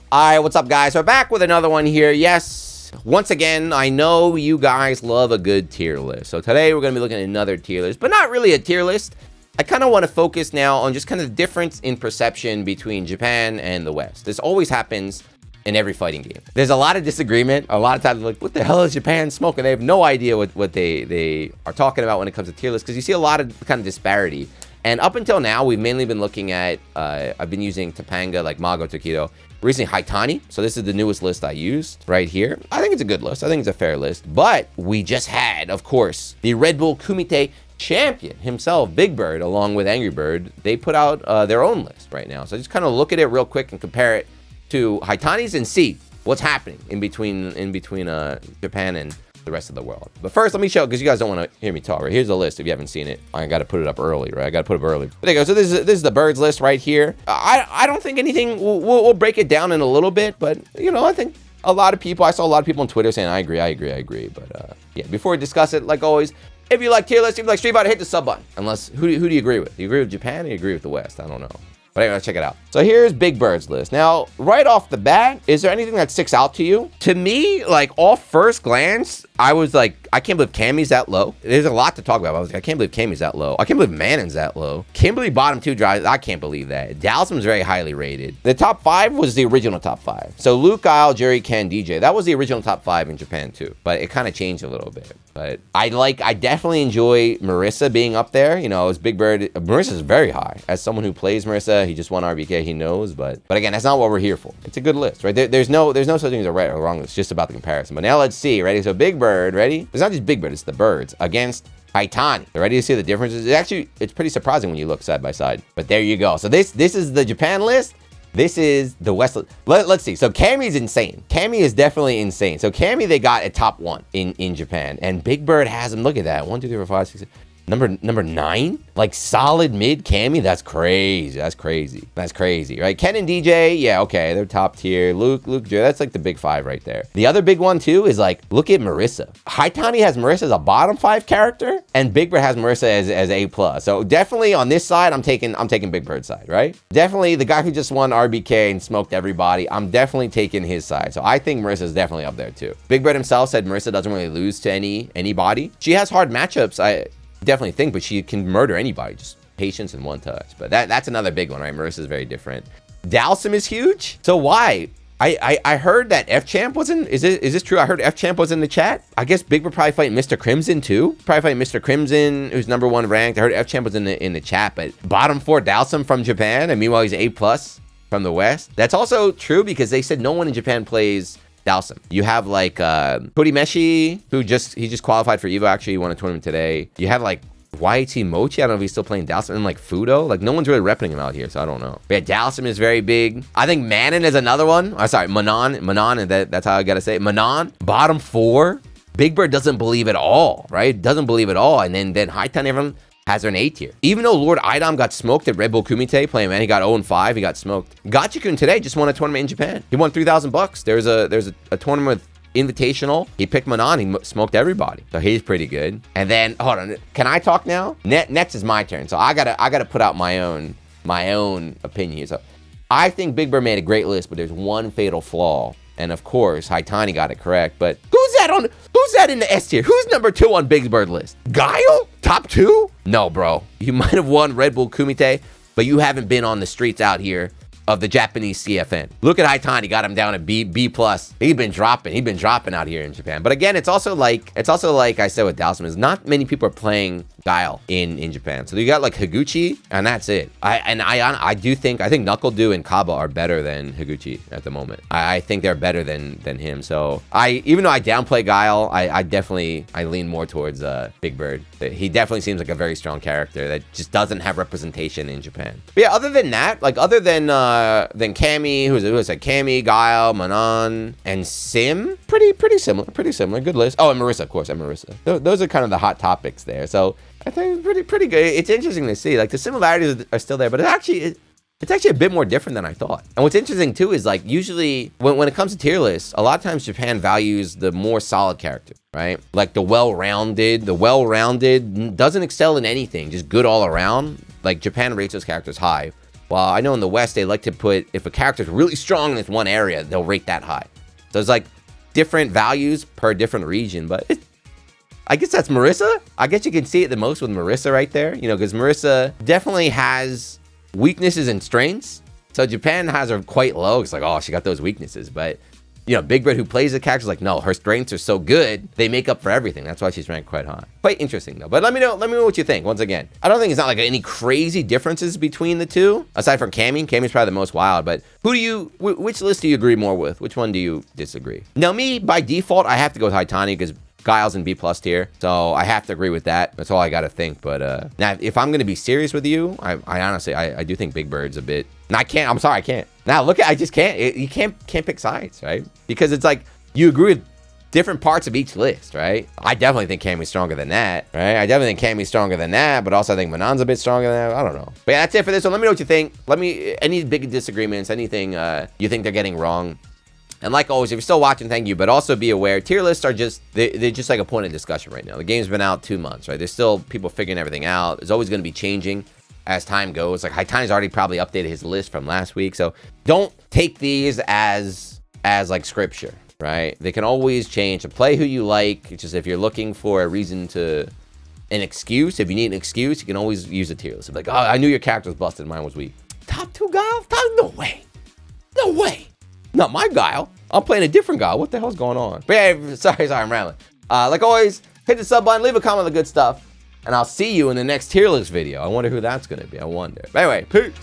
All right, what's up, guys? We're back with another one here. Yes, once again, I know you guys love a good tier list. So today we're going to be looking at another tier list, but not really a tier list. I kind of want to focus now on just kind of the difference in perception between Japan and the West. This always happens in every fighting game. There's a lot of disagreement. A lot of times, like, what the hell is Japan smoking? They have no idea what they are talking about when it comes to tier lists, because you see a lot of kind of disparity. And up until now, we've mainly been looking at, I've been using Topanga, like Mago, Tokido, recently Haitani. So this is the newest list I used right here. I think it's a good list. I think it's a fair list. But we just had, of course, the Red Bull Kumite champion himself, Big Bird, along with Angry Bird. They put out their own list right now. So just kind of look at it real quick and compare it to Haitani's and see what's happening in between Japan and the rest of the world. But first, let me show, because you guys don't want to hear me talk, right? Here's the list if you haven't seen it. I got to put it up early, right? I got to put it up early. There you go. So this is the birds list right here. I don't think anything, we'll break it down in a little bit, but, you know, I think a lot of people, I saw a lot of people on Twitter saying, I agree. But yeah, before we discuss it, like always, if you like tier lists, if you like Street Fighter, hit the sub button. Unless, who do you agree with? Do you agree with Japan or do you agree with the West? I don't know. But anyway, let's check it out. So here's Big Bird's list. Now, right off the bat, is there anything that sticks out to you? To me, like, off first glance, I was like, I can't believe Cammy's that low. There's a lot to talk about. I was like, I can't believe Cammy's that low. I can't believe Manon's that low. Kimberly bottom 2 drives. I can't believe that. Dalsum's very highly rated. The top 5 was the original top 5. So Luke, Guile, Jerry, Ken, DJ. That was the original top 5 in Japan too. But it kind of changed a little bit. But I definitely enjoy Marisa being up there. You know, as Big Bird, Marissa's very high. As someone who plays Marisa, he just won RBK, he knows. But again, that's not what we're here for. It's a good list, right? There's no such thing as a right or wrong list. It's just about the comparison. But now let's see, ready? So Big Bird, ready? It's not just Big Bird, it's the birds against Haitani. Ready to see the differences? It's pretty surprising when you look side by side. But there you go. So this is the Japan list. This is the West list. Let's see. So Cammy's insane. Cammy is definitely insane. So Cammy, they got a top 1 in Japan. And Big Bird has him. Look at that. 1, 2, 3, 4, 5, 6, 7. Number 9, like solid mid Cammy. That's crazy. That's crazy, right? Ken and DJ, yeah, okay, they're top tier. Luke, Joe, that's like the big 5 right there. The other big one too is like, look at Marisa. Haitani has Marisa as a bottom 5 character, and Big Bird has Marisa as A+. So definitely on this side, I'm taking Big Bird's side, right? Definitely the guy who just won RBK and smoked everybody. I'm definitely taking his side. So I think Marissa's definitely up there too. Big Bird himself said Marisa doesn't really lose to anybody. She has hard matchups. I definitely think, but she can murder anybody, just patience and one touch. But that's another big one, right? Marissa's very different. Dalsum is huge. So why? I heard that F-Champ was in, is this true? I heard F-Champ was in the chat. I guess Big Bird probably fighting Mr. Crimson too. Probably fighting Mr. Crimson, who's number 1 ranked. I heard F-Champ was in the chat, but bottom 4 Dalsum from Japan, and meanwhile he's A+ from the West. That's also true because they said no one in Japan plays Dalsum. You have like Cody Meshi, who he just qualified for EVO. Actually, he won a tournament today. You have like YT Mochi. I don't know if he's still playing Dalsum. And like Fudo. Like no one's really repping him out here, so I don't know. But yeah, Dalsum is very big. I think Manon is another one. Oh, sorry, Manon, and that's how I gotta say it. Manon, bottom 4. Big Bird doesn't believe at all, right? Doesn't believe at all. And then Haitani, everyone has her in A tier. Even though Lord Idom got smoked at Red Bull Kumite playing, man, he got 0-5. He got smoked. Gachikun today just won a tournament in Japan. He won $3,000. There's a tournament with Invitational. He picked Manon. He smoked everybody. So he's pretty good. And then, hold on. Can I talk now? Next is my turn. So I gotta put out my own opinion here. So I think Big Bird made a great list, but there's one fatal flaw. And of course, Haitani got it correct. But who's that in the S tier? Who's number 2 on Big Bird list? Guile? Top 2? No, bro. You might have won Red Bull Kumite, but you haven't been on the streets out here of the Japanese CFN. Look at Haitani, got him down at B+. He's been dropping out here in Japan. But again, it's also like I said with Dalsum, is not many people are playing Guile in Japan. So you got like Higuchi, and that's it. I think Knuckle Dew and Kaba are better than Higuchi at the moment. I think they're better than him. So even though I downplay Guile, I definitely lean more towards Big Bird. He definitely seems like a very strong character that just doesn't have representation in Japan. But yeah, other than that, like other than Cammy, who's like Cammy, Guile, Manon, and Sim, pretty similar. Good list. Oh, and Marisa, of course, and Marisa. Those are kind of the hot topics there. So I think it's pretty good. It's interesting to see. Like the similarities are still there, but it's actually a bit more different than I thought. And what's interesting too is like usually when it comes to tier lists, a lot of times Japan values the more solid character, right? Like the well-rounded doesn't excel in anything, just good all around. Like Japan rates those characters high. While I know in the West, they like to put, if a character's really strong in this one area, they'll rate that high. So it's like different values per different region, but I guess that's Marisa. I guess you can see it the most with Marisa right there, you know, because Marisa definitely has weaknesses and strengths. So Japan has her quite low. It's like, oh, she got those weaknesses. But, you know, Big Bird, who plays the character, is like, no, her strengths are so good, they make up for everything. That's why she's ranked quite high. Quite interesting, though. But let me know what you think. Once again, I don't think it's not like any crazy differences between the two, aside from Cammy. Cammy's probably the most wild. But which list do you agree more with? Which one do you disagree? Now, me, by default, I have to go with Haitani because Guile's in B+ tier, so I have to agree with that. That's all I gotta think. But now, if I'm gonna be serious with you, I honestly, I do think Big Bird's a bit. And I can't. I'm sorry, I can't. Now look at, I just can't. You can't pick sides, right? Because it's like you agree with different parts of each list, right? I definitely think Cammy's stronger than that, right? I definitely think Cammy's stronger than that, but also I think Manon's a bit stronger than that. I don't know. But yeah, that's it for this one. Let me know what you think. Let me, any big disagreements, anything you think they're getting wrong. And like always, if you're still watching, thank you. But also be aware, tier lists are just, they're just like a point of discussion right now. The game's been out 2 months, right? There's still people figuring everything out. It's always going to be changing as time goes. Like Haitani's already probably updated his list from last week. So don't take these as like scripture, right? They can always change. So play who you like. It's just if you're looking for a reason to, an excuse, if you need an excuse, you can always use a tier list. Like, oh, I knew your character was busted. Mine was weak. Top 2 Guile? No way. No way. Not my Guile. I'm playing a different Guile. What the hell's going on? But yeah, sorry, I'm rambling. Like always, hit the sub button, leave a comment on the good stuff, and I'll see you in the next tier list video. I wonder who that's going to be. I wonder. But anyway, peace.